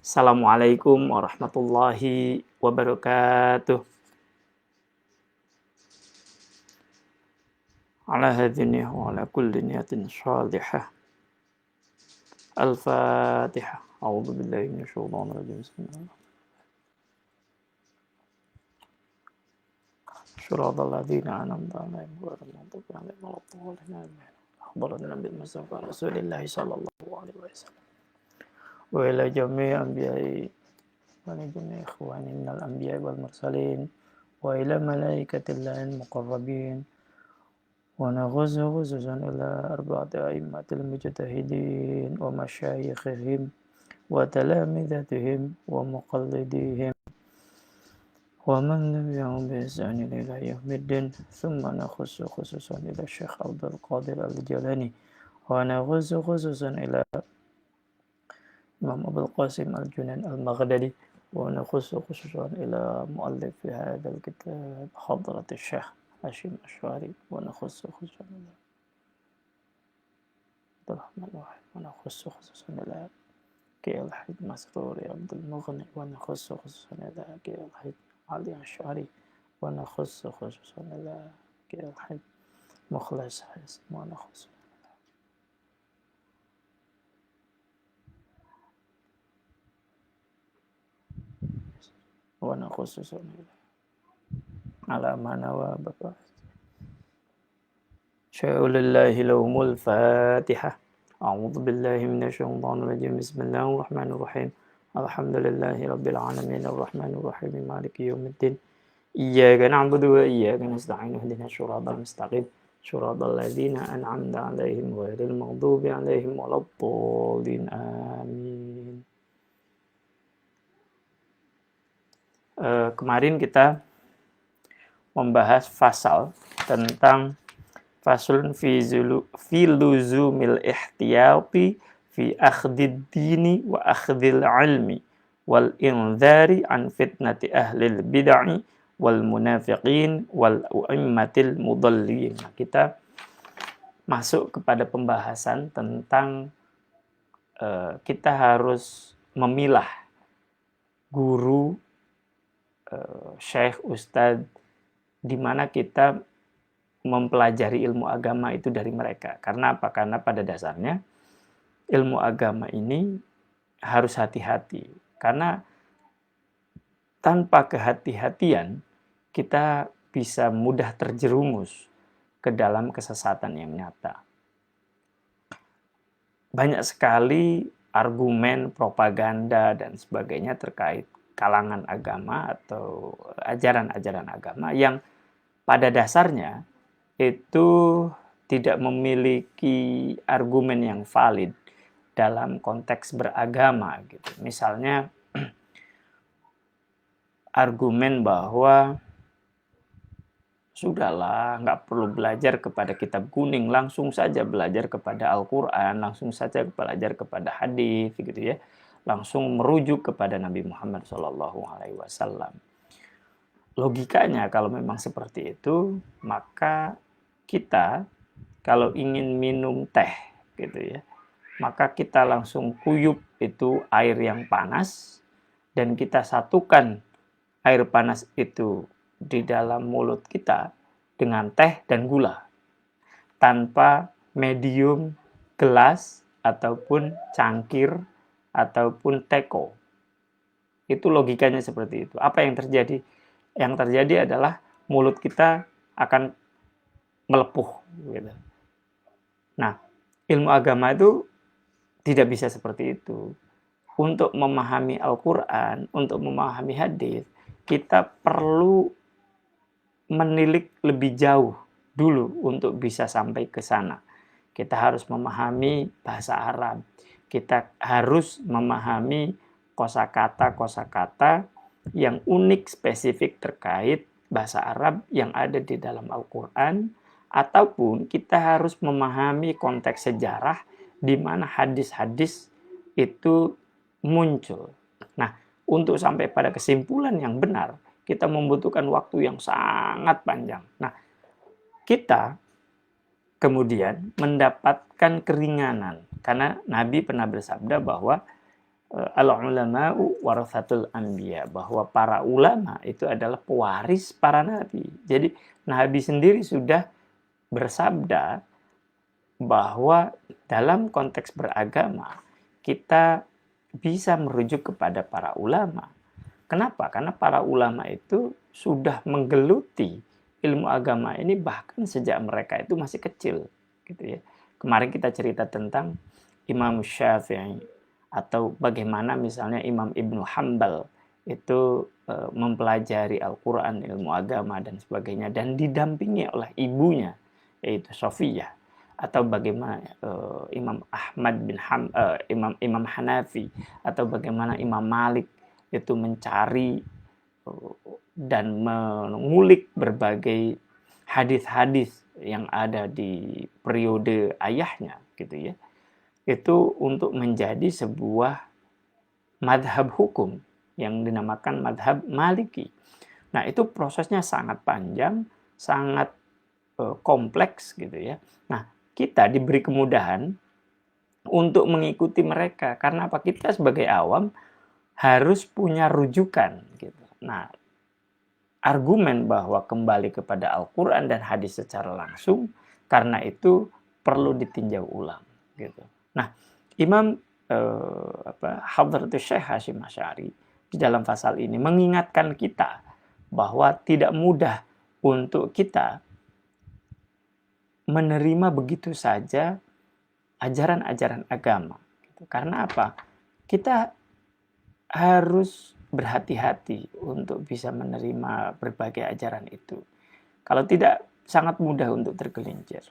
Assalamualaikum warahmatullahi wabarakatuh. Ala hadhihi wa ala kulli niyatin salihah. Al-Fatihah. A'udzu billahi minasyaitonir rajim. Bismillah. Shiratal ladzina an'amta 'alaihim ghairil maghdubi 'alaihim waladdallin. Hadratin Nabi Mustafa Rasulillah sallallahu alaihi wasallam. Wa ila jami'i anbiya'i wa ila jami'i ikhwani minal anbiya'i wal mursalin wa ila malaikatillahi al-muqarrabin. ونغز خصوصا إلى أربعة أئمة المجتهدين ومشايخهم وتلامذتهم ومقلديهم ومن تبعهم بإحسان إلى يوم الدين ثم نخص خصوصا إلى الشيخ عبد القادر الجيلاني ونغز خصوصا إلى الإمام أبو القاسم الجنين المغددي ونخص خصوصا إلى مؤلف هذا الكتاب حضرة الشيخ هاشم الشعري ونخص خصوصا إلى عبد الرحمن الواحد ونخص خصوصا إلى كي الحيد مسرور عبد المغني ونخص خصوصا إلى كي الحيد علي الشعري ونخص خصوصا إلى كي الحيد مخلص حسن ونخص ونخص إلى على ما نوى بقى شاء لله لهم الفاتحة أعوذ بالله من الشيطان الرجيم بسم الله الرحمن الرحيم الحمد لله رب العالمين الرحمن الرحيم مالك يوم الدين إياك نعبد وإياك نستعين اهدنا الصراط المستقيم صراط الذين أنعمت عليهم غير المغضوب عليهم ولا الضالين آمين. Kemarin kita membahas fasal tentang faslun fi luzumil ihtiyati fi akhdid dini wa akhdil ilmi wal inzari an fitnati ahlil bid'ah wal munafiqin wal uimmatil mudallin. Nah, kita masuk kepada pembahasan tentang kita harus memilah guru, syekh, ustadz, di mana kita mempelajari ilmu agama itu dari mereka. Karena apa? Karena pada dasarnya ilmu agama ini harus hati-hati. Karena tanpa kehati-hatian kita bisa mudah terjerumus ke dalam kesesatan yang nyata. Banyak sekali argumen, propaganda, dan sebagainya terkait kalangan agama atau ajaran-ajaran agama yang pada dasarnya itu tidak memiliki argumen yang valid dalam konteks beragama gitu. Misalnya argumen bahwa sudahlah, nggak perlu belajar kepada kitab kuning, langsung saja belajar kepada Al-Quran, langsung saja belajar kepada hadis gitu ya, langsung merujuk kepada Nabi Muhammad SAW. Logikanya kalau memang seperti itu, maka kita kalau ingin minum teh gitu ya, maka kita langsung kuyup itu air yang panas dan kita satukan air panas itu di dalam mulut kita dengan teh dan gula tanpa medium, gelas ataupun cangkir ataupun teko. Itu logikanya seperti itu. Apa yang terjadi? Yang terjadi adalah mulut kita akan melepuh gitu. Nah, ilmu agama itu tidak bisa seperti itu. Untuk memahami Al-Quran, untuk memahami hadis, kita perlu menilik lebih jauh dulu untuk bisa sampai ke sana. Kita harus memahami bahasa Arab. Kita harus memahami kosakata-kosakata yang unik spesifik terkait bahasa Arab yang ada di dalam Al-Quran, ataupun kita harus memahami konteks sejarah di mana hadis-hadis itu muncul. Nah, untuk sampai pada kesimpulan yang benar, kita membutuhkan waktu yang sangat panjang. Nah, kita kemudian mendapatkan keringanan karena Nabi pernah bersabda bahwa al-ulama'u warathatul anbiya, bahwa para ulama itu adalah pewaris para nabi. Jadi Nabi sendiri sudah bersabda bahwa dalam konteks beragama kita bisa merujuk kepada para ulama. Kenapa? Karena para ulama itu sudah menggeluti ilmu agama ini bahkan sejak mereka itu masih kecil, gitu ya. Kemarin kita cerita tentang Imam Syafi'i, atau bagaimana misalnya Imam Ibnu Hambal itu mempelajari Al-Quran, ilmu agama dan sebagainya, dan didampingi oleh ibunya yaitu Sofiyah. Atau bagaimana Imam Ahmad Imam Hanafi, atau bagaimana Imam Malik itu mencari dan mengulik berbagai hadis-hadis yang ada di periode ayahnya, gitu ya. Itu untuk menjadi sebuah madhab hukum yang dinamakan madhab Maliki. Nah, itu prosesnya sangat panjang, sangat kompleks, gitu ya. Nah, kita diberi kemudahan untuk mengikuti mereka. Karena apa? Kita sebagai awam harus punya rujukan, gitu. Nah, argumen bahwa kembali kepada Al-Quran dan hadis secara langsung, karena itu perlu ditinjau ulang, gitu. Nah, Imam Hadratus Syekh Hasyim Asy'ari di dalam pasal ini mengingatkan kita bahwa tidak mudah untuk kita menerima begitu saja ajaran-ajaran agama. Karena apa? Kita harus berhati-hati untuk bisa menerima berbagai ajaran itu. Kalau tidak, sangat mudah untuk tergelincir.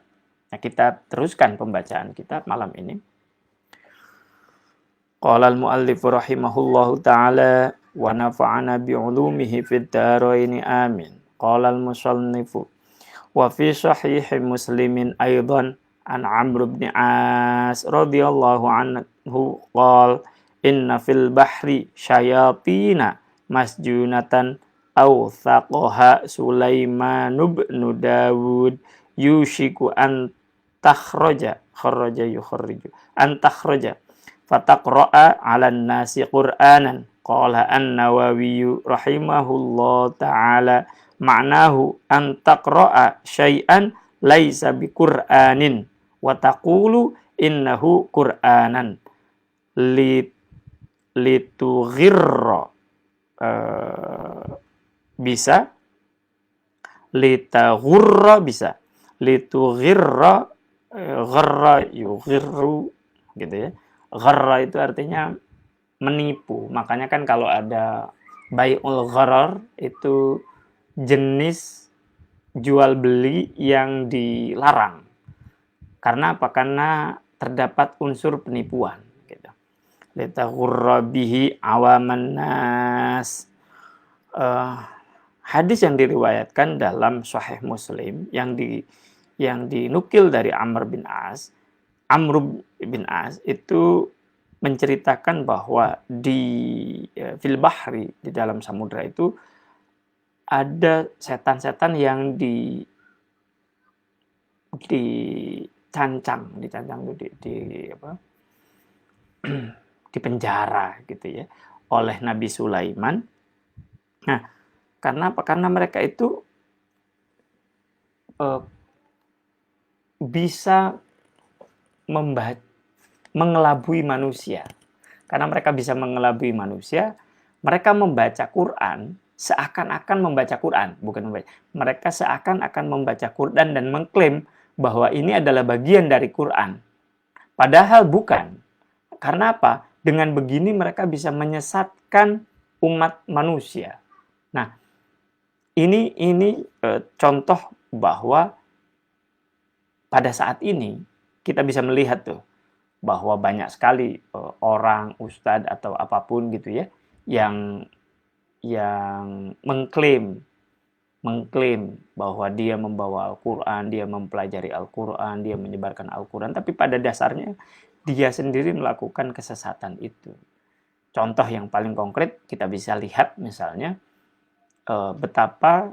Nah, kita teruskan pembacaan kita malam ini. Qala al-muallif rahimahullahu ta'ala wa nafa'ana bi'ulumihi fid dharain amin. Qala al-musannifu wa fi sahih Muslimin aidan an Amr bin As radhiyallahu anhu qala inna fil bahri syayatina masjunatan awthaqaha Sulaiman bin Dawud yushiku an takhraja kharaja yukhriju an takhraja fataqra'a 'alan nasi Qur'anan. Qala an-Nawawi rahimahullah ta'ala ma'nahu an taqra'a syai'an laisa biqur'anin wa taqulu innahu qur'anan litughirra bisa litaghurra bisa litughirra gharra yughirru, gitu ya. Gharra itu artinya menipu. Makanya kan kalau ada bai'ul gharar itu jenis jual beli yang dilarang. Karena apa? Karena terdapat unsur penipuan, gitu. Litaghurra bihi awaman nas. Hadis yang diriwayatkan dalam Sahih Muslim yang dinukil dari Amr bin As itu menceritakan bahwa di fil bahri, di dalam samudra itu ada setan-setan yang dicancang itu di penjara, gitu ya, oleh Nabi Sulaiman. Nah, karena apa? Karena mereka itu bisa mengelabui manusia. Karena mereka bisa mengelabui manusia, mereka membaca Quran seakan-akan membaca Quran, bukan membaca. Mereka seakan-akan membaca Quran dan mengklaim bahwa ini adalah bagian dari Quran. Padahal bukan. Karena apa? Dengan begini mereka bisa menyesatkan umat manusia. Nah, ini contoh bahwa pada saat ini kita bisa melihat tuh bahwa banyak sekali orang, ustadz atau apapun gitu ya, yang mengklaim bahwa dia membawa Al-Quran, dia mempelajari Al-Quran, dia menyebarkan Al-Quran, tapi pada dasarnya dia sendiri melakukan kesesatan itu. Contoh yang paling konkret kita bisa lihat misalnya betapa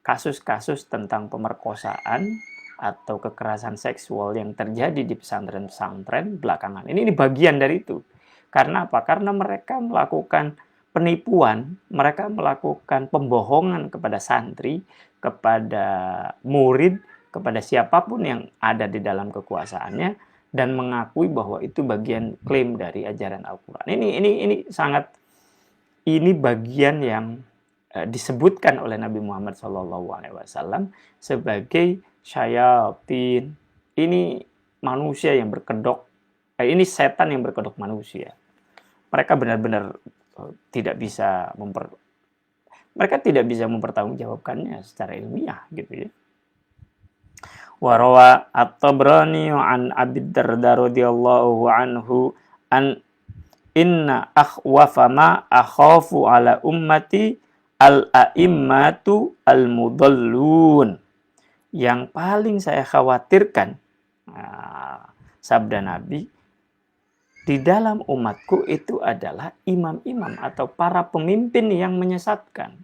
kasus-kasus tentang pemerkosaan atau kekerasan seksual yang terjadi di pesantren-pesantren belakangan ini bagian dari itu. Karena apa? Karena mereka melakukan penipuan, mereka melakukan pembohongan kepada santri, kepada murid, kepada siapapun yang ada di dalam kekuasaannya, dan mengakui bahwa itu bagian klaim dari ajaran Al-Quran. Ini bagian yang disebutkan oleh Nabi Muhammad SAW sebagai syayatin. Ini manusia yang berkedok, ini setan yang berkedok manusia. Mereka benar-benar tidak bisa mempertanggungjawabkannya secara ilmiah gitu ya. Warawa at-Tabrani an Abi Darda radhiyallahu anhu an inna akhwafa ma akhafu ala ummati al-a'immatu al-mudallun. Yang paling saya khawatirkan, sabda Nabi, di dalam umatku itu adalah imam-imam atau para pemimpin yang menyesatkan.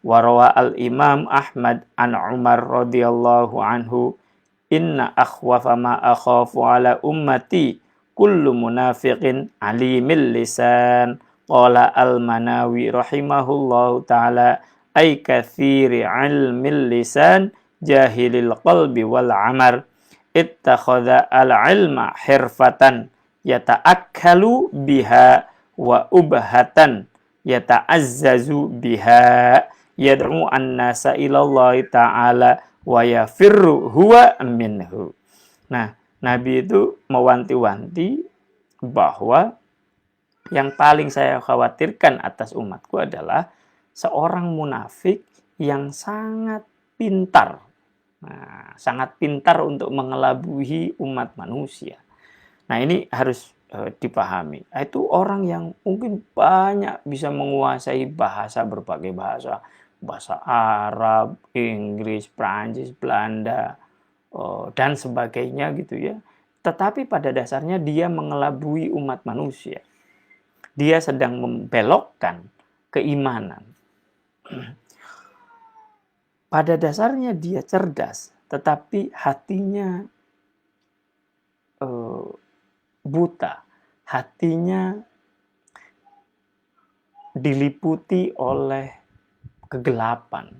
Warawa al-Imam Ahmad an Umar radhiyallahu anhu inna akhwafa ma akhafu ala ummati kullu munafiqin alimil lisan. Qala al-Manawi rahimahullahu ta'ala ay kathiri ilmil lisan jahilil qalbi wal amar ittakhadha al-ilma hirfatan yata'akkalu biha wa ubhatan yata'azzazu biha yad'u an-nasa ilallahi ta'ala wa yafirru huwa minhu. Nah, Nabi itu mewanti-wanti bahwa yang paling saya khawatirkan atas umatku adalah seorang munafik yang sangat pintar. Nah, sangat pintar untuk mengelabui umat manusia. Nah, ini harus dipahami. Itu orang yang mungkin banyak bisa menguasai berbagai bahasa. Bahasa Arab, Inggris, Prancis, Belanda, dan sebagainya gitu ya. Tetapi pada dasarnya dia mengelabui umat manusia. Dia sedang membelokkan keimanan. Pada dasarnya dia cerdas, tetapi hatinya buta. Hatinya diliputi oleh kegelapan.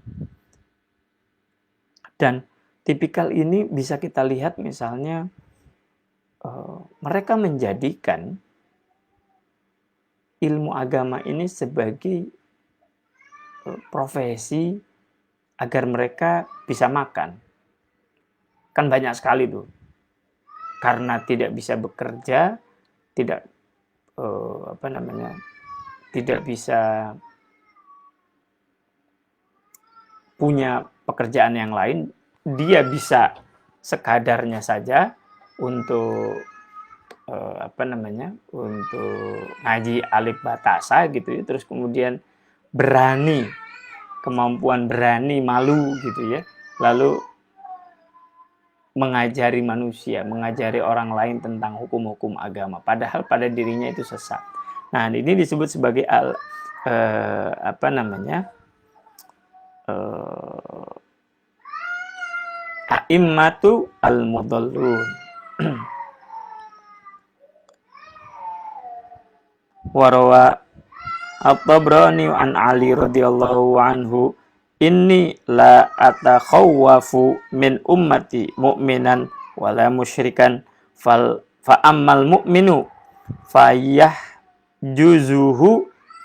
Dan tipikal ini bisa kita lihat misalnya mereka menjadikan ilmu agama ini sebagai profesi agar mereka bisa makan. Kan banyak sekali tuh. Karena tidak bisa bekerja, tidak tidak bisa punya pekerjaan yang lain, dia bisa sekadarnya saja untuk untuk ngaji alif batasa gitu ya, terus kemudian kemampuan berani malu gitu ya, lalu mengajari manusia, mengajari orang lain tentang hukum-hukum agama, padahal pada dirinya itu sesat. Nah, ini disebut sebagai a'immatu al-mudallun. Warawa at-Tabrani an Ali radhiyallahu anhu inni la atakhawwafu min ummati mu'minan wala musyrikan fa ammal mu'minu fayahjuzuhu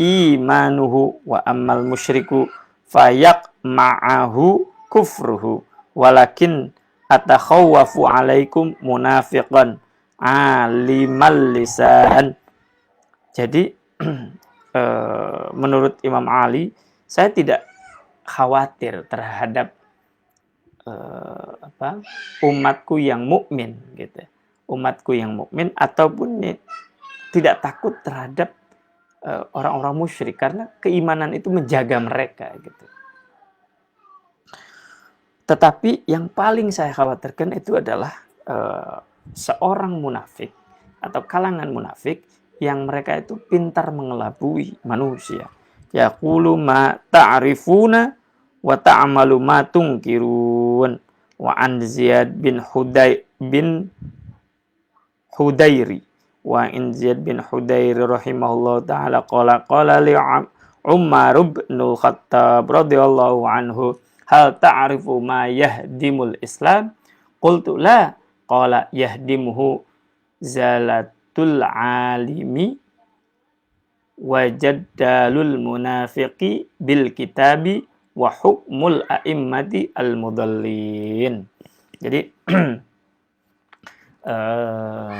imanuhu wa ammal musyriku fayaqma'ahu kufruhu walakin atakhawwafu alaikum munafiqan alimal lisan. Jadi menurut Imam Ali, saya tidak khawatir terhadap umatku yang mukmin gitu. Umatku yang mukmin ataupun tidak takut terhadap orang-orang musyrik karena keimanan itu menjaga mereka gitu. Tetapi yang paling saya khawatirkan itu adalah seorang munafik atau kalangan munafik yang mereka itu pintar mengelabui manusia. Yaqulu ma ta'rifuna wa ta'malu ma tunkirun. Wa an Ziyad bin Hudairi wa in Zaid bin Hudair rahimahullah ta'ala qala li Umar bin Khattab radhiyallahu anhu hal ta'rifu ma yahdimul Islam? Qultu la. Qala yahdimuhu zalatul alimi wa jaddalul munafiqi bil kitabi wa hukmul a'immati al mudallin. Jadi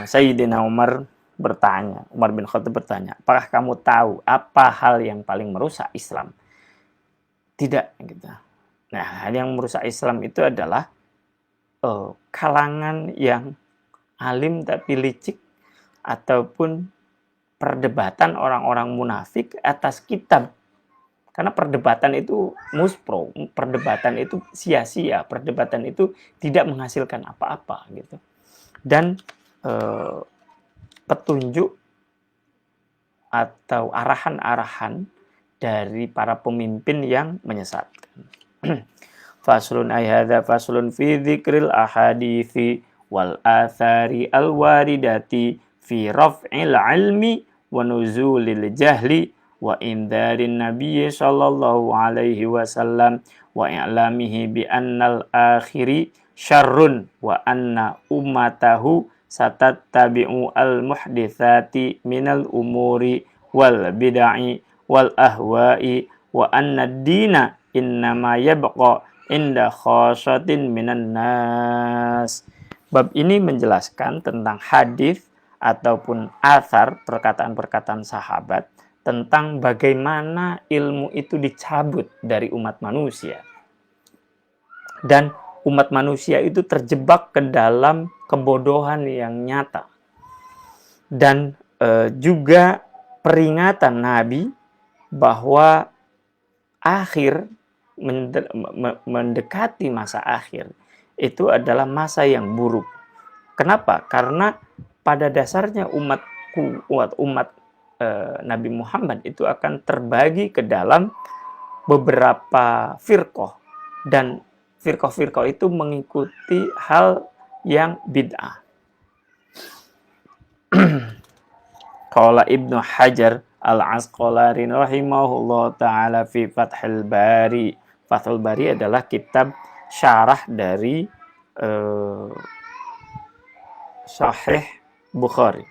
Sayyidina Umar bin Khattab bertanya, apakah kamu tahu apa hal yang paling merusak Islam? Tidak, gitu. Nah, hal yang merusak Islam itu adalah kalangan yang alim tapi licik, ataupun perdebatan orang-orang munafik atas kitab. Karena perdebatan itu muspro, perdebatan itu sia-sia, perdebatan itu tidak menghasilkan apa-apa gitu. Dan petunjuk atau arahan-arahan dari para pemimpin yang menyesatkan. Faslun ayhadza faslun fi dzikril ahadithi wal athari al waridati fi raf'il ilmi wa nuzulil jahli wa indharin nabiyyi sallallahu alaihi wasallam wa i'lamihi bi annal akhiri syarrun wa anna ummatahu satattabi'u al muhditsati minal umuri wal bid'ah wal ahwa'i wa anna ad-dina innama yabqa inda khasyatin minan nas. Bab ini menjelaskan tentang hadis ataupun athar, perkataan-perkataan sahabat tentang bagaimana ilmu itu dicabut dari umat manusia. Dan umat manusia itu terjebak ke dalam kebodohan yang nyata. Dan juga peringatan Nabi bahwa mendekati masa akhir itu adalah masa yang buruk. Kenapa? Karena pada dasarnya umat Nabi Muhammad itu akan terbagi ke dalam beberapa firqah, dan firqah-firqah itu mengikuti hal yang bid'ah. Qala Ibnu Hajar Al-Asqalani rahimahullah ta'ala fi Fathul Bari. Fathul Bari adalah kitab syarah dari Sahih Bukhari.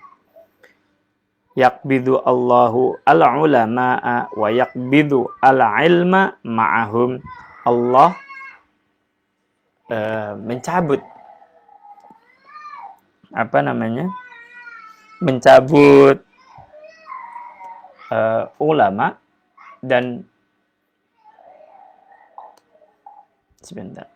Yaqbidu Allahu al-ulama'a wa yaqbidu al-ilma ma'ahum. Allah mencabut mencabut ulama dan sebentar.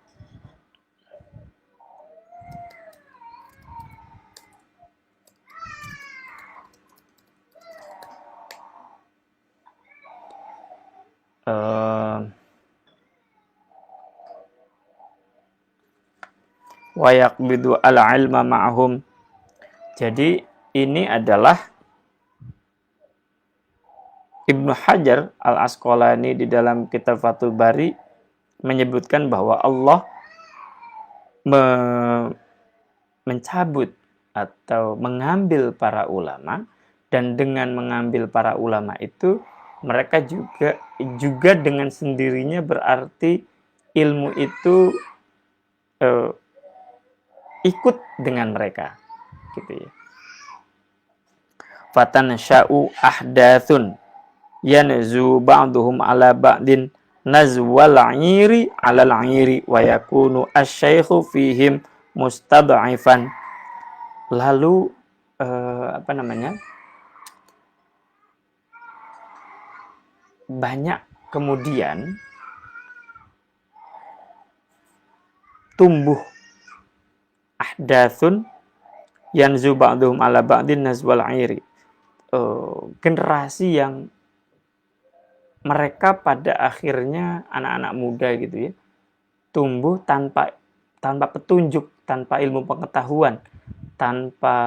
Wa yaqbidu al-ilma ma'ahum. Jadi ini adalah Ibnu Hajar Al-Asqalani di dalam kitab Fathul Bari menyebutkan bahwa Allah mencabut atau mengambil para ulama, dan dengan mengambil para ulama itu mereka juga dengan sendirinya berarti ilmu itu ikut dengan mereka, gitu ya. Fatan sya'u ahdathun yanzu ba'duhum ala ba'din nazwal 'iri 'alal 'iri wa yakunu asy-syaikhu fihim mustad'ifan. Lalu banyak kemudian tumbuh ahdatsun yanzu ba'duhum ala ba'din nazwal 'iri, generasi yang mereka pada akhirnya anak-anak muda gitu ya, tumbuh tanpa petunjuk, tanpa ilmu pengetahuan, tanpa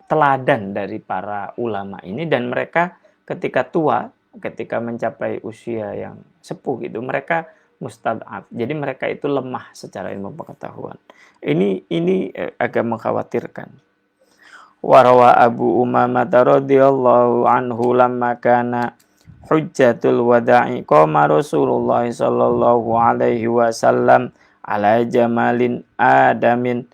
teladan dari para ulama ini, dan mereka ketika tua, ketika mencapai usia yang sepuh gitu, mereka mustad'af. Jadi mereka itu lemah secara ilmu pengetahuan. Ini agak mengkhawatirkan. Warawa Abu Umamah radhiyallahu anhu lamma kana hujjatul wada'i qama Rasulullah sallallahu alaihi wasallam ala jamalin adamin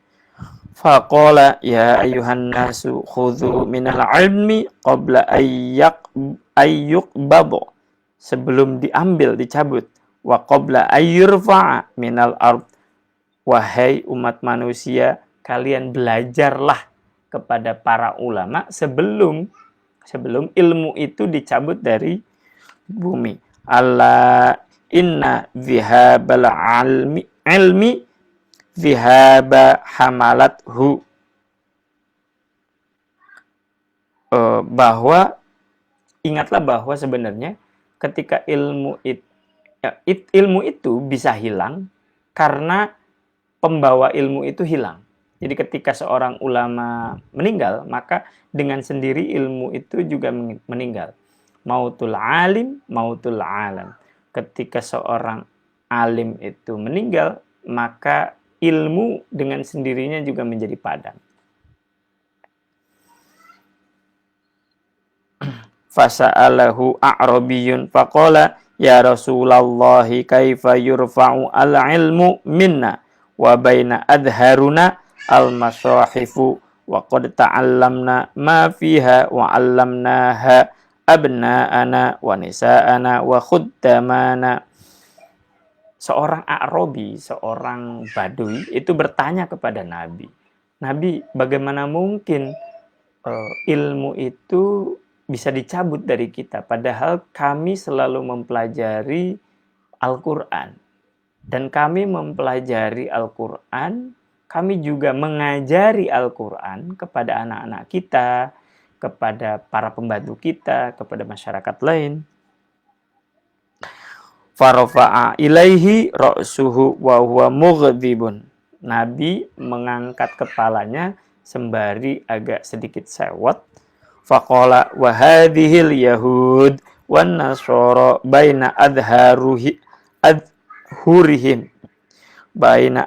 faqala ya ayuhan nasu khudhu minal ilmi qabla ayyuqbadu, sebelum diambil, dicabut, wa qabla ayyurfa'a minal ard, wahai umat manusia, kalian belajarlah kepada para ulama sebelum ilmu itu dicabut dari bumi. Alla inna dhihabal ilmi dhihaba hamalathu, bahwa ingatlah bahwa sebenarnya ketika ilmu itu bisa hilang karena pembawa ilmu itu hilang. Jadi ketika seorang ulama meninggal, maka dengan sendiri ilmu itu juga meninggal. Mautul alim, mautul alam. Ketika seorang alim itu meninggal, maka ilmu dengan sendirinya juga menjadi padam. Fasa'alahu a'rabiyun faqala ya Rasulullah kaifa yurfa'u al-ilmu minna wa baina adharuna al-masahifu wa qad ta'allamna ma fiha wa 'allamnaha abna'ana wa nisa'ana wa khuddamana. Seorang A'rabi, seorang Badui itu bertanya kepada Nabi, Nabi, bagaimana mungkin ilmu itu bisa dicabut dari kita, padahal kami selalu mempelajari Al-Quran. Dan kami mempelajari Al-Quran, kami juga mengajari Al-Quran kepada anak-anak kita, kepada para pembantu kita, kepada masyarakat lain. Farafa'a ilaihi ra'suhu wa huwa mughdibun. Nabi mengangkat kepalanya sembari agak sedikit sewot. Faqala wa hadhil yahud wan nasara baina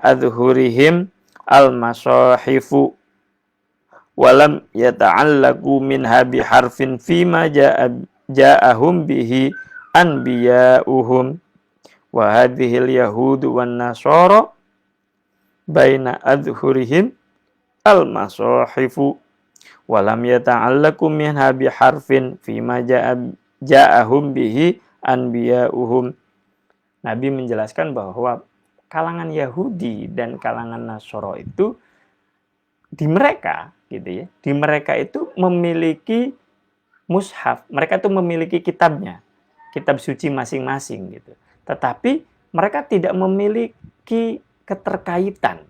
adhurihim al-masahifu walam yata'allaku minha biharfin fima ja'ahum bihi anbiya'uhum wa hadhil yahud wan nasara baina adhurihim al-masahifu walam yata'allaku minha biharfin fima ja'ahum bihi anbiya'uhum. Nabi menjelaskan bahwa kalangan Yahudi dan kalangan Nasara itu di mereka gitu ya, di mereka itu memiliki mushaf, mereka itu memiliki kitabnya, kitab suci masing-masing gitu. Tetapi mereka tidak memiliki keterkaitan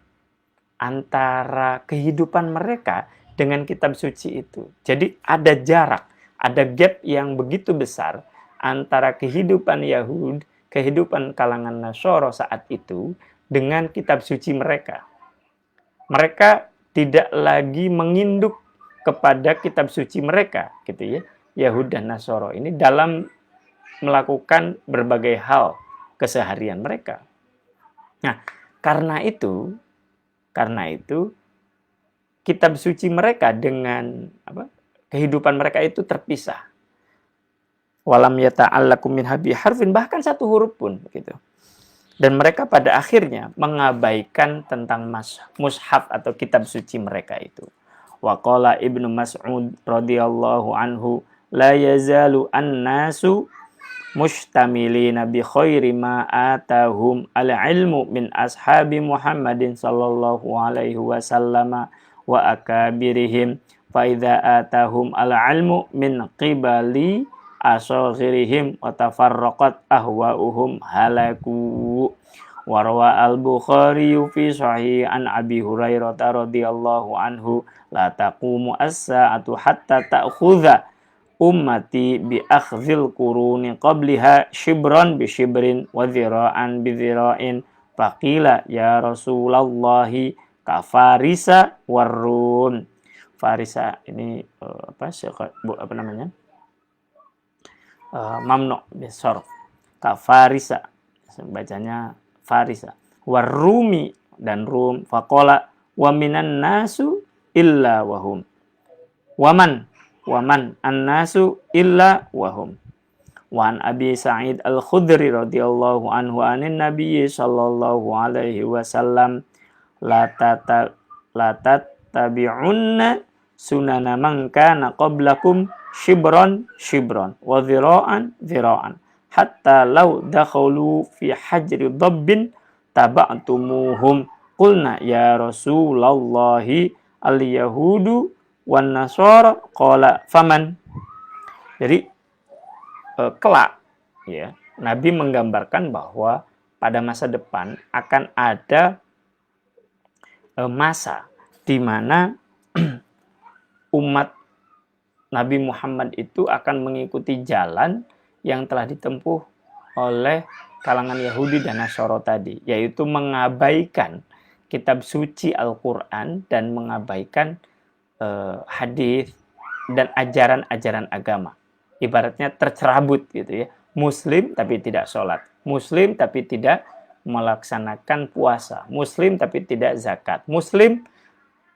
antara kehidupan mereka dengan kitab suci itu. Jadi ada jarak, ada gap yang begitu besar antara kehidupan Yahud, kehidupan kalangan Nasara saat itu dengan kitab suci mereka. Mereka tidak lagi menginduk kepada kitab suci mereka, gitu ya. Yahud dan Nasara ini dalam melakukan berbagai hal keseharian mereka. Nah, karena itu kitab suci mereka dengan kehidupan mereka itu terpisah. Walam yata'allaku minha biharfin, bahkan satu huruf pun gitu. Dan mereka pada akhirnya mengabaikan tentang mushaf atau kitab suci mereka itu. Wa qala Ibnu Mas'ud radhiyallahu anhu la yazalu an-nasu mustamilina bi khairi ma atahum al-ilmu min ashabi Muhammadin sallallahu alaihi wasallam wa akabirihim fa idza atahum al-ilmu min qibali asaghirihim wa tafarraqat ahwa'uhum halaku. Warwa al-Bukhari fi sahih an Abi Hurairah radhiyallahu anhu la taqumu as-sa'atu hatta ta'khudha ummati bi akhdhil quruni qabliha shibran bi shibrin wa dhira'an bi dhira'in faqila ya Rasulullah kafarisa warrum. Farisa ini apa namanya? Mamnu bisarf, kafarisa bacanya farisa, warumi dan rum, faqala wa minan nasu illa wahum, Waman annasu illa wahum. Wa an Abi Sa'id Al-Khudri radhiyallahu anhu anin Nabi sallallahu alaihi wasallam la tattabi'unna sunana man kana qablakum shibran wa dhira'an hatta law dakhalu fi hajri dabbin taba'tumuhum. Qulna ya Rasulallahi al-yahudu wan nasara, qala faman. Jadi kelak ya, Nabi menggambarkan bahwa pada masa depan akan ada masa di mana umat Nabi Muhammad itu akan mengikuti jalan yang telah ditempuh oleh kalangan Yahudi dan Nasara tadi, yaitu mengabaikan kitab suci Al-Quran dan mengabaikan hadis dan ajaran-ajaran agama. Ibaratnya tercerabut gitu ya. Muslim tapi tidak sholat. Muslim tapi tidak melaksanakan puasa. Muslim tapi tidak zakat. Muslim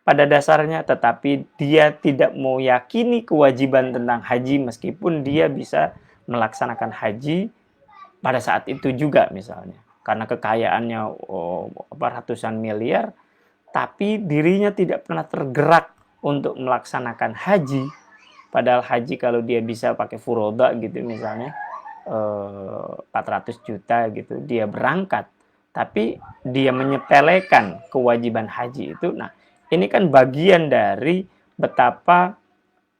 pada dasarnya tetapi dia tidak meyakini kewajiban tentang haji meskipun dia bisa melaksanakan haji pada saat itu juga misalnya. Karena kekayaannya ratusan miliar, tapi dirinya tidak pernah tergerak untuk melaksanakan haji. Padahal haji kalau dia bisa pakai furoda gitu misalnya 400 juta gitu, dia berangkat. Tapi dia menyepelekan kewajiban haji itu. Nah, ini kan bagian dari betapa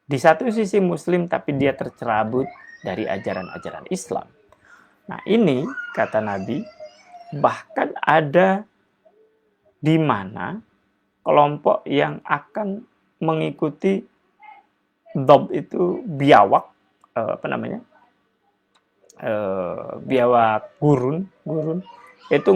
di satu sisi Muslim tapi dia tercerabut dari ajaran-ajaran Islam. Nah, ini kata Nabi, bahkan ada di mana kelompok yang akan mengikuti dob itu biawak, biawak gurun itu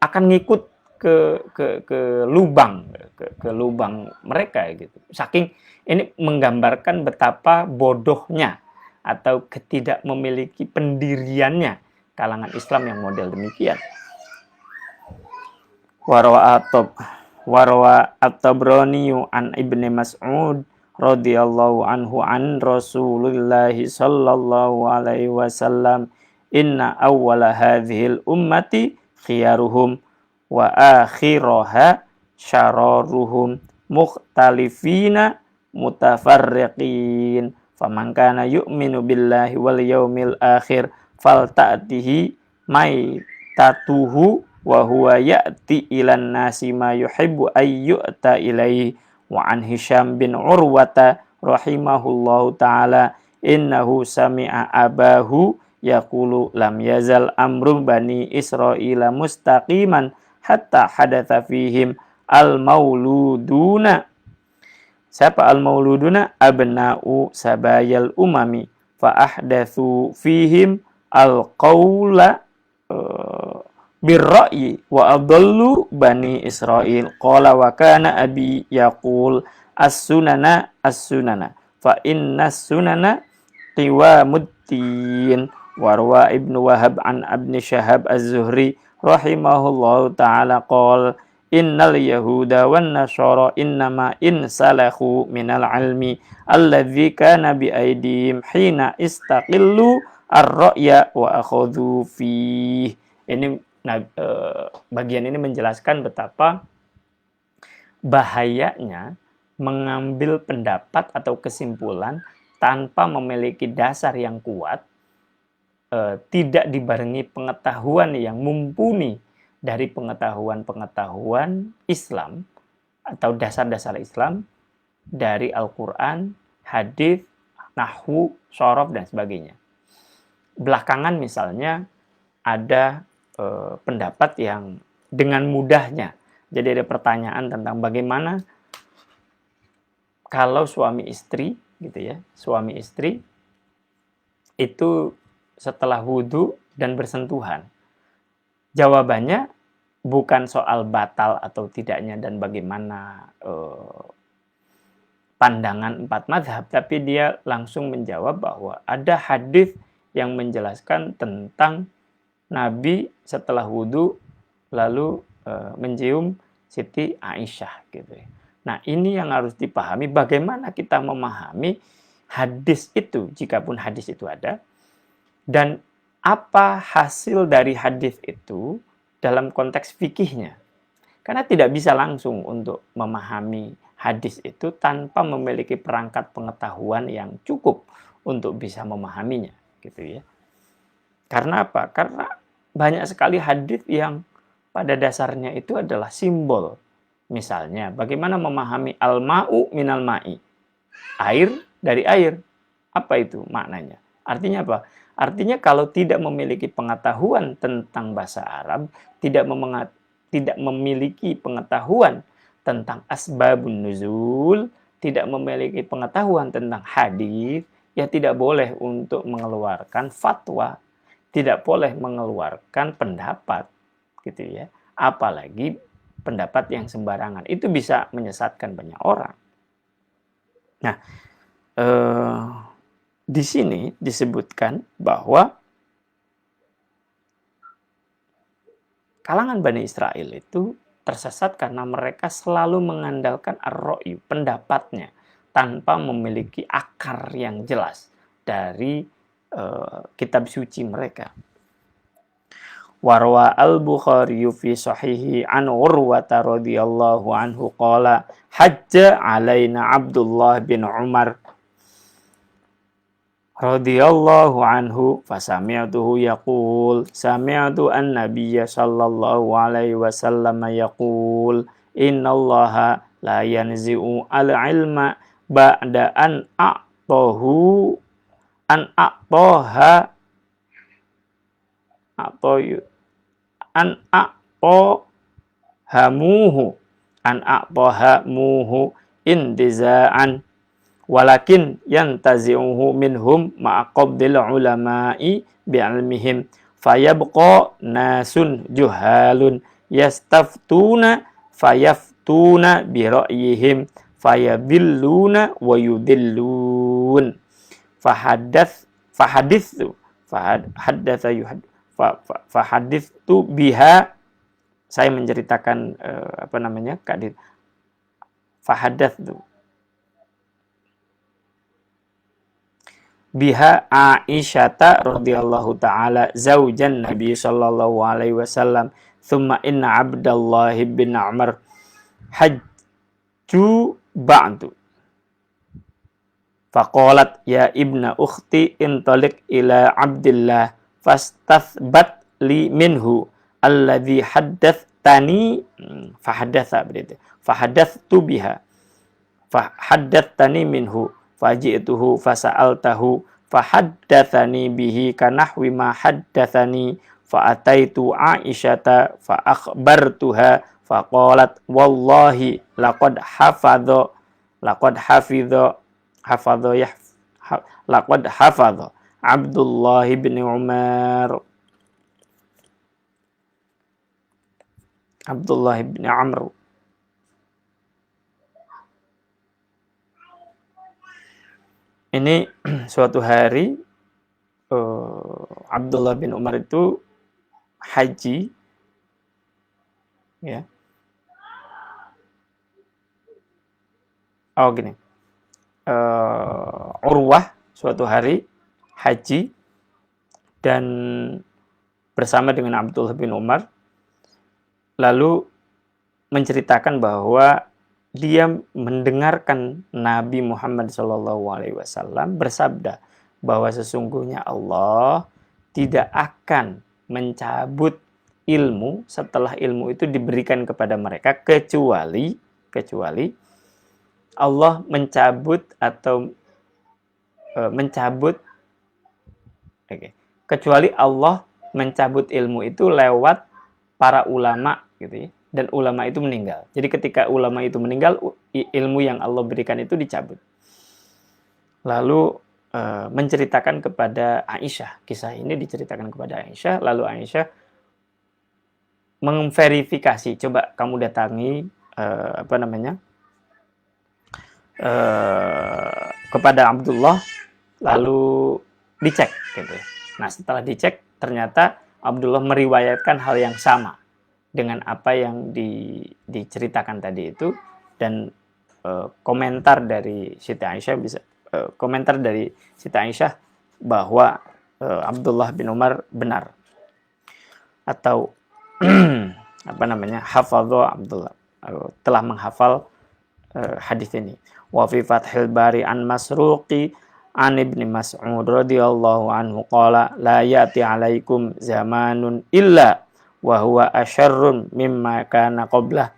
akan ngikut ke lubang mereka gitu. Saking ini menggambarkan betapa bodohnya atau ketidak memiliki pendiriannya kalangan Islam yang model demikian. Warwa at-Tabrani an Ibnu Mas'ud radhiyallahu anhu an Rasulullah sallallahu alaihi wasallam, inna awwala hadhil ummati khiyaruhum wa akhiraha syararuhum mukhtalifina mutafarriqin faman kana yu'minu billahi wal yaumil akhir falta'tihi maitatuhu wa huwa ya'ti ilan nasi ma yuhibbu ayyu'ta ilaihi. Wa an Hisham bin Urwata rahimahullahu ta'ala innahu sami'a abahu yaqulu lam yazal amru bani Israila mustaqiman hatta hadatha fihim al-mauluduna. Siapa al-mauluduna? Abna'u sabayal umami fa ahdathu fihim al-qawla birra'yi wa adallu bani Israil. Qala wa kana abi yaqul as-sunana fa inna as-sunana qiwamuddin. Warwa Ibnu Wahab an Ibni Syahab Az-Zuhri rahimahullahu ta'ala qala innal yahuda wan nasara innama insalahu minal ilmi alladzi kana bi aidihim hina istaqillu ar-ra'ya wa akhadhu fi. Ini bagian ini menjelaskan betapa bahayanya mengambil pendapat atau kesimpulan tanpa memiliki dasar yang kuat, tidak dibarengi pengetahuan yang mumpuni dari pengetahuan Islam atau dasar-dasar Islam dari Al-Quran, hadis, nahwu, shorof, dan sebagainya. Belakangan misalnya ada pendapat yang dengan mudahnya, jadi ada pertanyaan tentang bagaimana kalau suami istri gitu ya, suami istri itu setelah wudhu dan bersentuhan. Jawabannya bukan soal batal atau tidaknya dan bagaimana pandangan empat mazhab, tapi dia langsung menjawab bahwa ada hadis yang menjelaskan tentang Nabi setelah wudhu lalu mencium Siti Aisyah gitu ya. Nah, ini yang harus dipahami bagaimana kita memahami hadis itu, jikapun hadis itu ada, dan apa hasil dari hadis itu dalam konteks fikihnya. Karena tidak bisa langsung untuk memahami hadis itu tanpa memiliki perangkat pengetahuan yang cukup untuk bisa memahaminya, gitu ya. Karena apa? Karena banyak sekali hadis yang pada dasarnya itu adalah simbol. Misalnya, bagaimana memahami al-ma'u minal ma'i? Air dari air. Apa itu maknanya? Artinya apa? Artinya kalau tidak memiliki pengetahuan tentang bahasa Arab, tidak memiliki pengetahuan tentang asbabun nuzul, tidak memiliki pengetahuan tentang hadis, ya tidak boleh untuk mengeluarkan fatwa, tidak boleh mengeluarkan pendapat, gitu ya. Apalagi pendapat yang sembarangan. Itu bisa menyesatkan banyak orang. Nah, di sini disebutkan bahwa kalangan Bani Israel itu tersesat karena mereka selalu mengandalkan ar-ra'yu, pendapatnya, tanpa memiliki akar yang jelas dari kitab suci mereka. Warwa al-Bukhari fi sahihi an Urwata radhiyallahu anhu qala hajja alaina Abdullah bin Umar radhiyallahu anhu fasami'tuhu yaqul sami'tu an-nabiyya sallallahu alaihi wasallam yaqul innallaha la yanzi'u al-ilma ba'da an a'tahu an a'taha an a'tahamuhu intiza'an walakin yantazi'uhu minhum ma'aqabdil ulama'i bi'ilmihim fayabqa nasun juhalun yastaftuna fayaftuna bira'yihim fayadilluna wa yudillun fahadithu biha, saya menceritakan fahadatsu biha Aisyata radhiyallahu taala zaujan Nabi sallallahu alaihi wasallam thumma inna Abdullah bin Umar hajju ba'du faqalat ya ibna ukhti intaliq ila Abdillah fastathbat li minhu alladhi haddatsani fahadatsa berarti fahadatsu biha fahaddatsani minhu faji'tuhu fasa'altahu fahaddatsani bihi kanahwi ma haddatsani fa'ataitu Aisyata fa akhbartuha faqalat wallahi laqad hafadha Abdullah bin Umar Abdullah bin Amr. Ini suatu hari Abdullah bin Umar itu haji, ya. Oh gini, Urwah suatu hari haji dan bersama dengan Abdullah bin Umar lalu menceritakan bahwa dia mendengarkan Nabi Muhammad SAW bersabda bahwa sesungguhnya Allah tidak akan mencabut ilmu setelah ilmu itu diberikan kepada mereka kecuali Allah mencabut kecuali Allah mencabut ilmu itu lewat para ulama, gitu ya. Dan ulama itu meninggal. Jadi ketika ulama itu meninggal, ilmu yang Allah berikan itu dicabut. Lalu menceritakan kepada Aisyah, kisah ini diceritakan kepada Aisyah, lalu Aisyah memverifikasi, coba kamu datangi kepada Abdullah, lalu dicek, gitu ya. Nah setelah dicek ternyata Abdullah meriwayatkan hal yang sama dengan apa yang diceritakan tadi itu, dan komentar dari Siti Aisyah komentar dari Siti Aisyah bahwa Abdullah bin Umar benar, atau hafadhu Abdullah, telah menghafal hadis ini. Wa fi Fathil Bari an Masruqi an Ibni Mas'ud radhiyallahu anhu qala la ya'ti 'alaikum zamanun illa wa huwa asyarrun mimma kana qablah.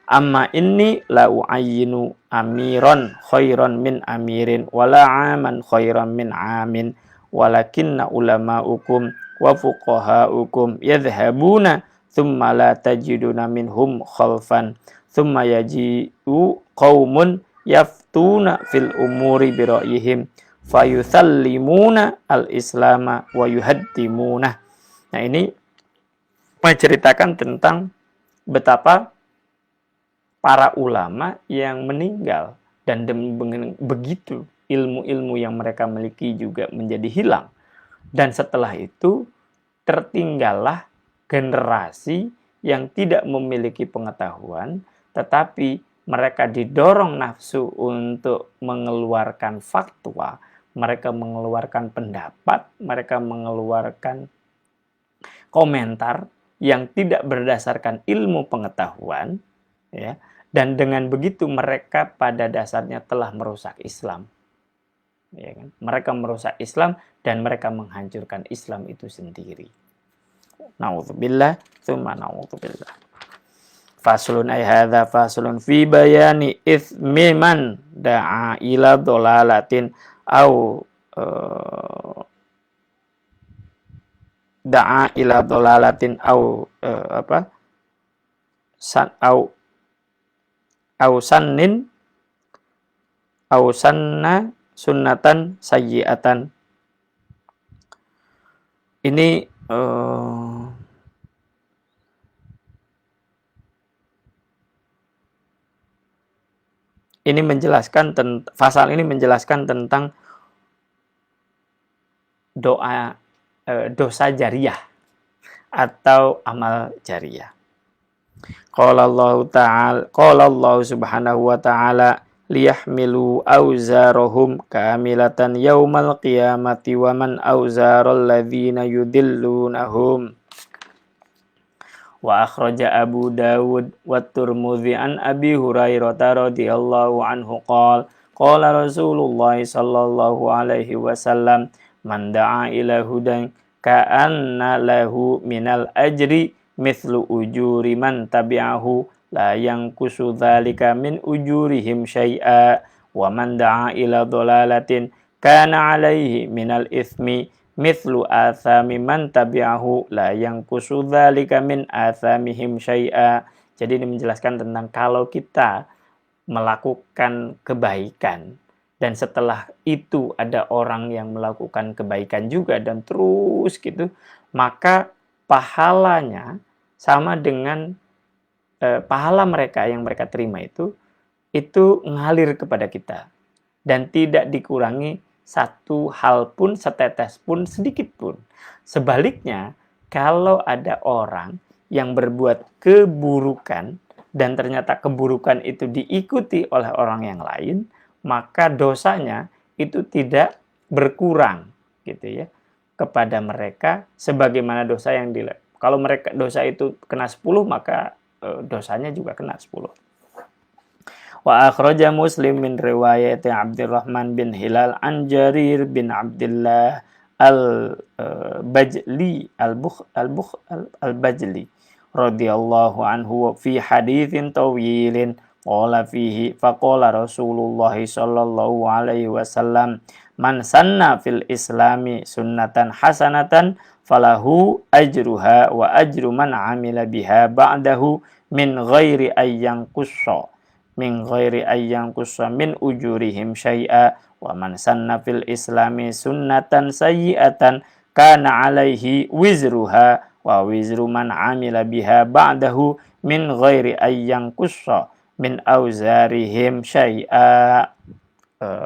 Amma inni la u'ayyinu amiran khairan min amirin wala 'aman khairan min 'amin walakinna ulama'ukum wa fuqaha'ukum yadhhabuna thumma la tajiduna minhum khalfan thumma yaji'u qaumun yaftuna fil umuri bi ra'yihim fayuthallimuna al-islama wa yuhaddimuna. Nah, ini menceritakan tentang betapa para ulama yang meninggal dan begitu ilmu-ilmu yang mereka miliki juga menjadi hilang. Dan setelah itu tertinggallah generasi yang tidak memiliki pengetahuan, tetapi mereka didorong nafsu untuk mengeluarkan fatwa, mereka mengeluarkan pendapat, mereka mengeluarkan komentar yang tidak berdasarkan ilmu pengetahuan, ya. Dan dengan begitu mereka pada dasarnya telah merusak Islam. Ya kan? Mereka merusak Islam dan mereka menghancurkan Islam itu sendiri. Na'udzubillah, tsumma na'udzubillah. Faslun ay hadza faslun fi bayani itsmi man da'a ila dhalalatin au da'a ila dhalalatin au sannin au sanna sunnatan sayyi'atan. Ini menjelaskan pasal ini menjelaskan tentang dosa jariyah atau amal jariyah. Qala Allah subhanahu wa ta'ala liyahmilu awzarahum kamilatan yaumal qiyamati wa man awzaral ladzina yudillunahum. Wa akhraja Abu Dawud wa Tirmidzi an Abi Hurairah radhiyallahu anhu qala Rasulullah sallallahu alaihi wasallam man da'a ila hudan ka'anna lahu minal ajri mithlu ujuri man tabi'ahu la yanqusu dzalika min ujurihim syai'a wa man da'a ila dhalalatin kana 'alaihi minal itsmi mithlu athami man tabi'ahu la yanqusu dzalika min athamihim syai'a. Jadi ini menjelaskan tentang kalau kita melakukan kebaikan dan setelah itu ada orang yang melakukan kebaikan juga dan terus gitu, maka pahalanya sama dengan pahala mereka yang mereka terima itu ngalir kepada kita dan tidak dikurangi satu hal pun, setetes pun, sedikit pun. Sebaliknya, kalau ada orang yang berbuat keburukan dan ternyata keburukan itu diikuti oleh orang yang lain, maka dosanya itu tidak berkurang gitu ya kepada mereka sebagaimana dosa yang kalau mereka dosa itu kena 10, maka dosanya juga kena 10. Wa akhraja Muslim min riwayat Abdurrahman bin Hilal an Jarir bin Abdullah al-Bajli al-Bajli radhiyallahu anhu fi haditsin tawilin qala fihi faqala Rasulullah sallallahu alaihi wasallam man sanna fil islami sunnatan hasanatan falahu ajruha wa ajru man amila biha ba'dahu min ghairi ayyan qussa min ujurihim syai'a wa man sanna fil islami sunnatan sayyi'atan kana alaihi wizruha wa wizru man amila biha ba'dahu min ghairi ayyan qussa min auzarihim syai'a.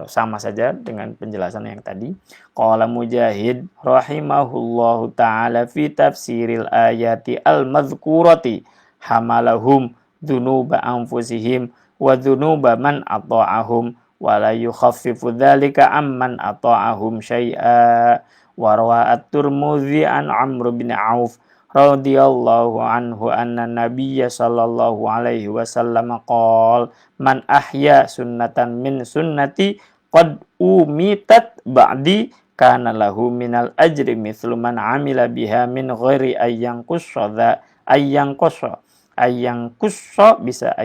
Sama saja dengan penjelasan yang tadi. Qala Mujahid rahimahullahu ta'ala fi tafsiril ayati al-madhkurati hamalahum dhunuba anfusihim wa dhunuba man ata'ahum wa la yukhaffifu dzalika amman ata'ahum syai'a. Wa rawa at-Tirmidzi an Amr bin Auf radhiyallahu anhu anna nabiyya sallallahu alaihi wasallam qala man ahya sunnatan min sunnati qad umitat ba'di kana lahu minal ajri mithlu man amila biha min ghairi ayyang qussadha ayyang qussa bisa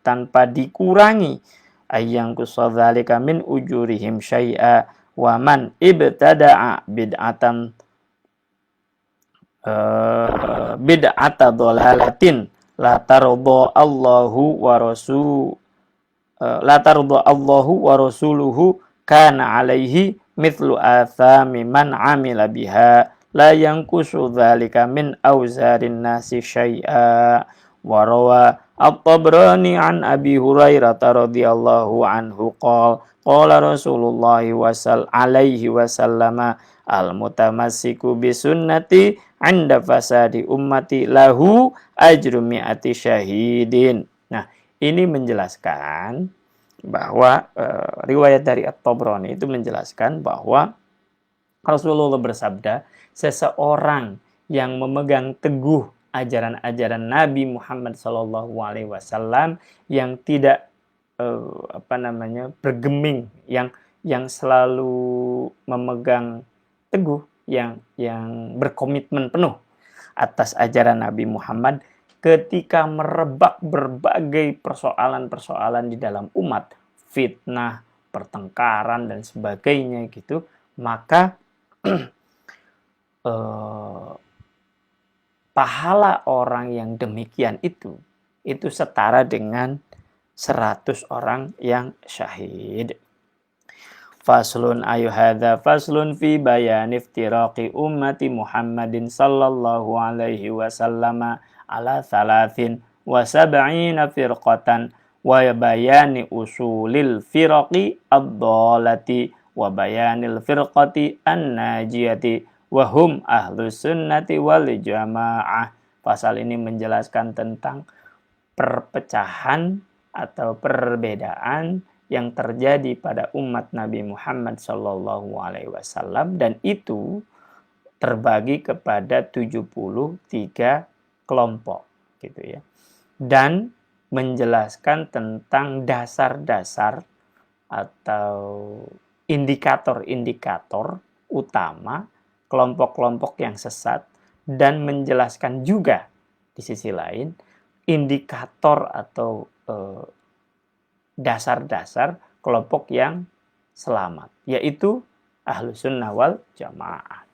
tanpa dikurangi ayyang qussadzalika min ujurihim syai'a wa man ibtada'a bid'ata dhalalatin la tarda Allahu wa rasuluhu kana alaihi mithlu athami man amila biha la yanqusu dzalika min auzarin nasi syai'a. Wa rawa at-Tabrani an Abi Hurairah radhiyallahu anhu qala Rasulullah alaihi wasallam al-mutamassiku bi sunnati 'inda fasadi ummati lahu ajru mi'ati syahidin. Nah, ini menjelaskan bahwa riwayat dari At-Tabrani itu menjelaskan bahwa Rasulullah bersabda, seseorang yang memegang teguh ajaran-ajaran Nabi Muhammad SAW yang tidak bergeming, yang selalu memegang teguh, yang berkomitmen penuh atas ajaran Nabi Muhammad ketika merebak berbagai persoalan-persoalan di dalam umat, fitnah, pertengkaran dan sebagainya gitu, maka pahala orang yang demikian itu setara dengan 100 orang yang syahid. Faslun ayuhadza faslun fi bayan iftiraqi ummati Muhammadin sallallahu alaihi wasallam ala 73 firqatan wa bayani usulil firqi ad-dhalati wa bayanil firqati an-najiyati wa hum ahlus sunnati wal jamaah. Pasal ini menjelaskan tentang perpecahan atau perbedaan yang terjadi pada umat Nabi Muhammad sallallahu alaihi wasallam, dan itu terbagi kepada 73 kelompok gitu ya, dan menjelaskan tentang dasar-dasar atau indikator-indikator utama kelompok-kelompok yang sesat, dan menjelaskan juga di sisi lain indikator atau dasar-dasar kelompok yang selamat, yaitu Ahlus Sunnah wal Jamaah.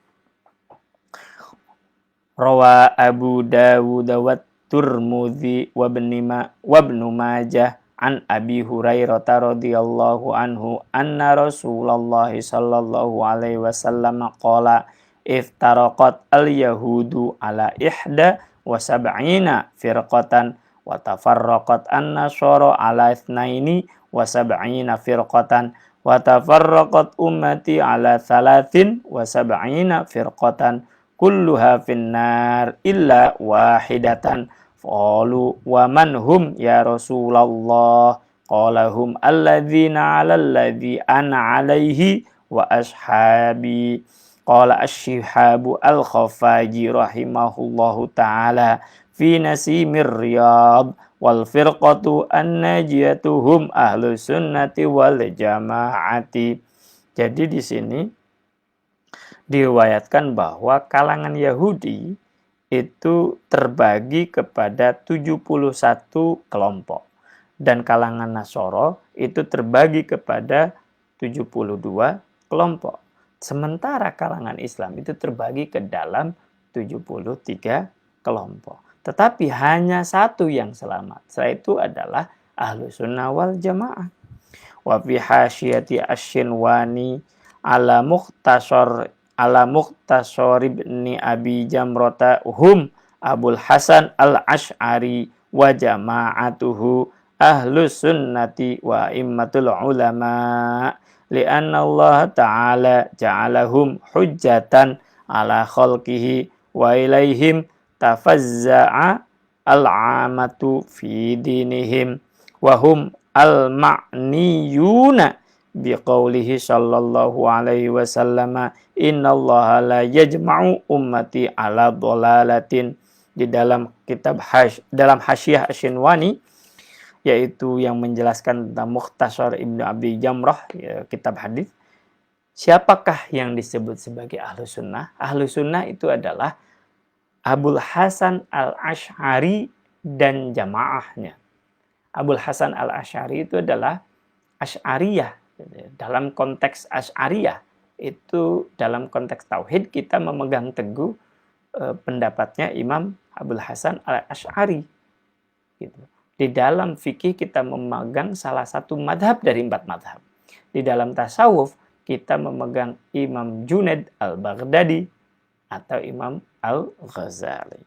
Rawa Abu Dawud wa Tirmidzi wa Ibnu Majah an Abi Hurairah radhiyallahu anhu anna Rasulullah sallallahu alaihi wasallam qala iftaraqat al-yahudu ala ihda wa sab'ina firqatan wa tafarraqat an-nasara ala itsnaini wa sab'ina firqatan wa tafarraqat ummati ala thalathin wa sab'ina firqatan kulluha finnar illa wahidatan. Qalu wa man hum ya Rasulullah? Qala hum alladzina 'ala alladzi ana 'alaihi wa ashabi. Qala asy-Syihabu al-Khafaji rahimahullahu ta'ala fi Nasimir Riyad wal firqatu an-najiyatu hum ahlus sunnati wal jamaati. Jadi di sini diriwayatkan bahwa kalangan Yahudi itu terbagi kepada 71 kelompok, dan kalangan Nasoro itu terbagi kepada 72 kelompok. Sementara kalangan Islam itu terbagi ke dalam 73 kelompok. Tetapi hanya satu yang selamat. Setelah itu adalah Ahlus Sunnah wal Jamaah. Wa fi hasyiyati asy-Shinwani ala Mukhtasar ibni Abi Jamrata hum Abul Hasan al-Ash'ari wa jama'atuhu ahlus sunnati wa immatul ulama li'anna Allah ta'ala ja'alahum hujjatan ala khalqihi wa ilaihim tafazza'a al-'amatu fi dinihim Wahum al-ma'niyuna biqaulihi sallallahu alaihi wasallam innallaha la yajma'u ummati ala dhalalatin. Di dalam kitab dalam Hasyiah Asy-Shinwani, yaitu yang menjelaskan tentang Mukhtasar Ibnu Abi Jamrah, ya, kitab hadis. Siapakah yang disebut sebagai ahlu sunnah? Ahlu sunnah itu adalah Abul Hasan al-Asy'ari dan jamaahnya. Abul Hasan al-Asy'ari itu adalah Asy'ariyah. Dalam konteks Asy'ariyah, itu dalam konteks tauhid kita memegang teguh pendapatnya Imam Abul Hasan al-Asy'ari. Gitu. Di dalam fikih kita memegang salah satu madhab dari 4 madhab. Di dalam tasawuf kita memegang Imam Junaid al-Baghdadi atau Imam al-Ghazali.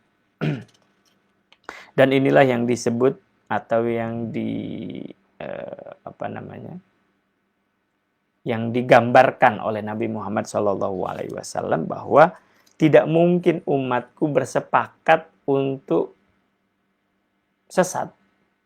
Dan inilah yang disebut atau yang yang digambarkan oleh Nabi Muhammad SAW bahwa tidak mungkin umatku bersepakat untuk sesat.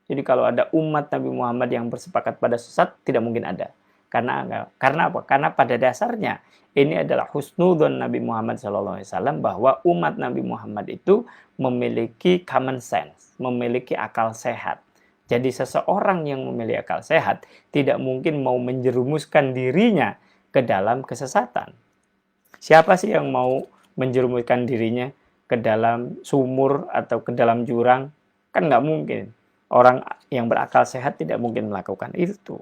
Jadi kalau ada umat Nabi Muhammad yang bersepakat pada sesat, tidak mungkin ada. Karena apa? Karena pada dasarnya ini adalah husnudzon Nabi Muhammad SAW bahwa umat Nabi Muhammad itu memiliki common sense, memiliki akal sehat. Jadi seseorang yang memiliki akal sehat tidak mungkin mau menjerumuskan dirinya ke dalam kesesatan. Siapa sih yang mau menjerumuskan dirinya ke dalam sumur atau ke dalam jurang? Kan nggak mungkin. Orang yang berakal sehat tidak mungkin melakukan itu.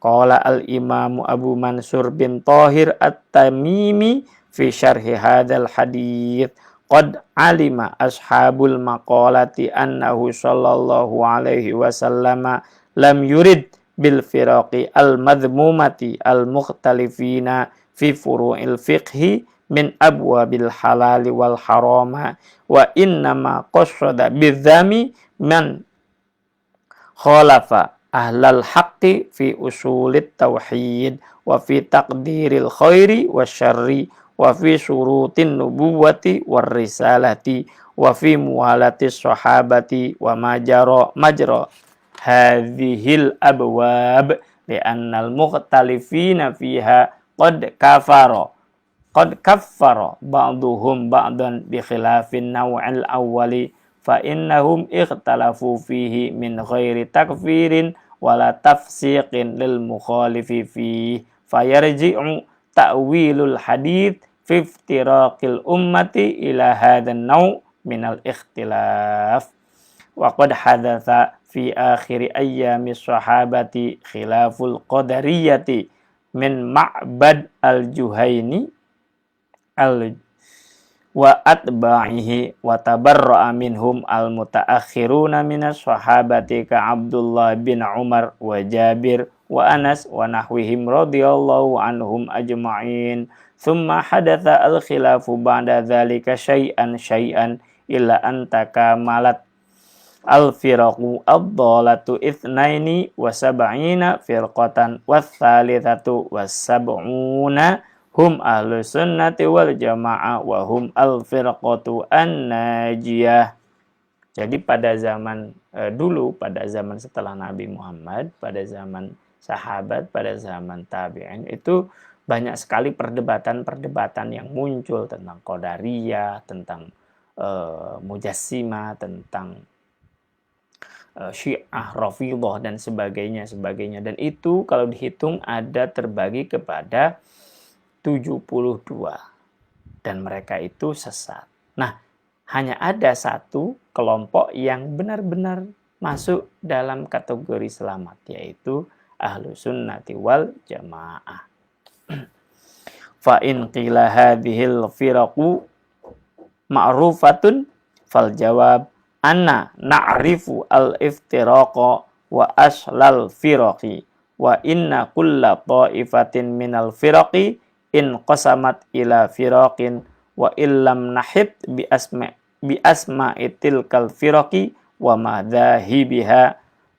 Qala al-Imam Abu Mansur bin Thahir At-Tamimi fi syarhi hadzal hadits qad alima ashabul maqalati annahu sallallahu alaihi wasallam lam yurid bil firaqi al-madhmumati al-mukhtalifina fi furu'il fiqhi min abwabil halal wal harama wa innama qasada bidzami man khalafa ahlal haqqi fi usulit tauhid wa fi taqdiril khairi wasyarri wa fi syurutin nubuwati war risalati wa fi muwalatis sahabati wa majra hadhil abwab li'annal mukhtalifina fiha qad kaffara ba'duhum ba'dan bi khilafin naw'il awwali fa innahum ikhtalafu fihi min ghairi takfirin wala tafsiqin lil mukhalifi fihi fayarji'u ta'wilul hadith fi iftiraqil ummati ila hadzal naw' minal ikhtilaf wa qad hadatha fi akhir ayyami sahabati khilaful qadariyati min Ma'bad al-Juhaini wa atba'ihi wa tabarra'a minhum al-mutaakhiruna minas sahabati ka Abdullah bin Umar wa Jabir wa Anas wa nahwihim radhiyallahu anhum ajma'in. Thumma hadatha al-khilafu ba'da dhalika syai'an illa an takamalat al-firaqu ad-dhalatu itsnaini wa sab'ina firqatan wa tsalitsatu wa sab'una hum ahlu sunnati wal jamaah wa hum al firqatu an-najiyah. Jadi pada zaman dulu, pada zaman setelah Nabi Muhammad, pada zaman sahabat, pada zaman tabi'in, itu banyak sekali perdebatan-perdebatan yang muncul tentang Qadariyah, tentang Mujassimah, tentang Syiah, Rafidhah dan sebagainya. Dan itu kalau dihitung ada terbagi kepada 72 dan mereka itu sesat. Nah, hanya ada satu kelompok yang benar-benar masuk dalam kategori selamat, yaitu ahlu sunnati wal jamaah. Fa in qila hadhil firaqu ma'rufatun fal jawab anna na'rifu al iftiraqa wa aslal firaqi wa inna kulla ta'ifatin minal firaqi in qasamat ila firaqin wa illam nahid bi asma'i tilkal firaqi wa madhahibiha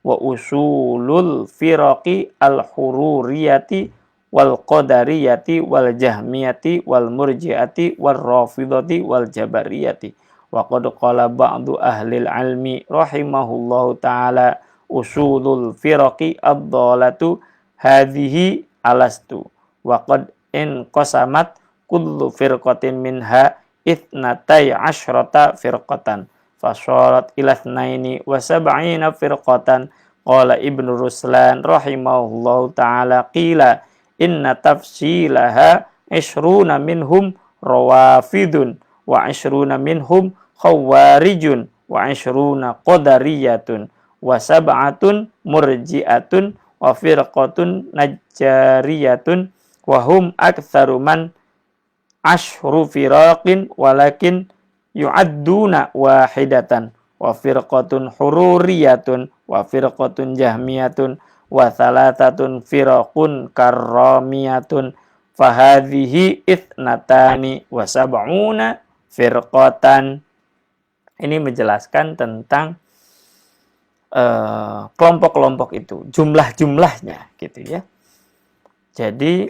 wa usulul firaqi al hururiyati wal qadariyati wal jahmiyati wal murji'ati wal rafidati wal jabariyati wa qad qala ba'du ahlil ilmi rahimahullahu ta'ala usulul firaqi ad-dhalatu hadhihi alastu wa qad in qasamat kullu firqatin minha itsnatai asyrata firqatan fasyarat ila tsnaini wa sab'ina firqatan qala Ibnu Ruslan rahimahullahu ta'ala qila inna tafsilaha ishruna minhum rawafidun wa ishruna minhum khawarijun wa ishruna qadariyatun wa sab'atun murji'atun wa firqatun najjariyatun wa hum aktsaru man ashru firaqin walakin yu'adduna wahidatan wa firqatun hururiyatun wa firqatun jahmiyatun wa thalathatun firaqun karramiyatun fahadhihi ithnatani wa sab'una firqatan. Ini menjelaskan tentang kelompok-kelompok itu, jumlah-jumlahnya gitu ya. Jadi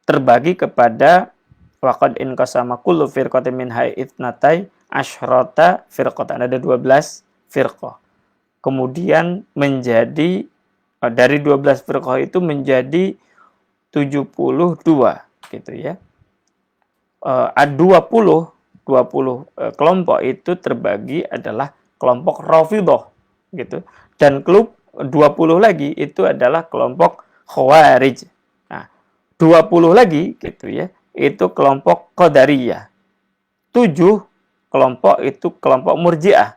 terbagi kepada waqad in qasama kullu firqatin min itsnatai asyrata firqatan, ada 12 firqah. Kemudian menjadi dari 12 firqah itu menjadi 72 gitu ya. 20 kelompok itu terbagi adalah kelompok Rafidhah gitu. Dan 20 lagi itu adalah kelompok Khawarij. Nah, 20 lagi gitu ya, itu kelompok Qadariyah. 7 kelompok itu kelompok Murji'ah.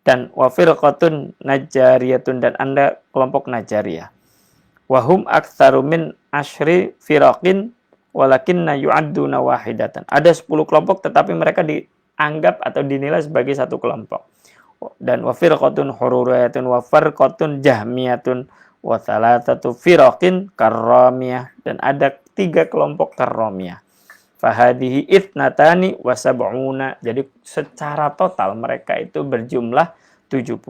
Dan wa firqatun najjariyatun, dan Anda kelompok Najjariyah. Wa hum aktsaru min asyri firaqin walakinna yu'adduna wahidatan. Ada 10 kelompok tetapi mereka dianggap atau dinilai sebagai satu kelompok. Dan wa firqatun hururiyatun wa firqatun jahmiyatun wa thalathatu firaqin karramiyah, dan ada 3 kelompok karramiyah. Fahadihi itnatani wa sab'una. Jadi secara total mereka itu berjumlah 72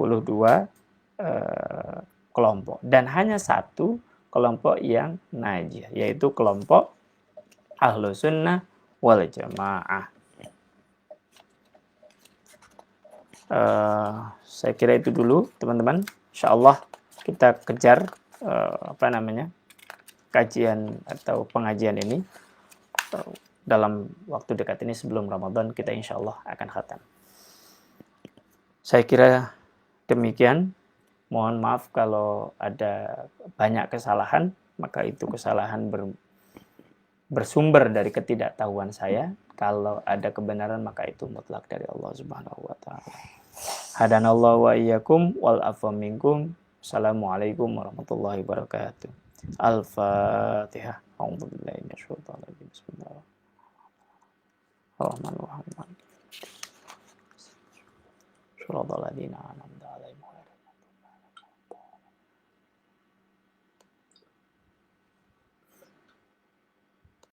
kelompok, dan hanya satu kelompok yang najih, yaitu kelompok Ahlus Sunnah wal Jamaah. Saya kira itu dulu teman-teman. Insyaallah kita kejar kajian atau pengajian ini dalam waktu dekat ini. Sebelum Ramadan kita insyaallah akan khatam. Saya kira demikian. Mohon maaf kalau ada banyak kesalahan, maka itu kesalahan bersumber dari ketidaktahuan saya. Kalau ada kebenaran maka itu mutlak dari Allah Subhanahu wa taala. Hadanallahu wa iyyakum wal afwa minkum. Assalamualaikum warahmatullahi wabarakatuh. Al-Fatihah. A'udzubillahi minasyaitonir rajim. Bismillahirrahmanirrahim. Shiratal ladzina an'amta 'alaihim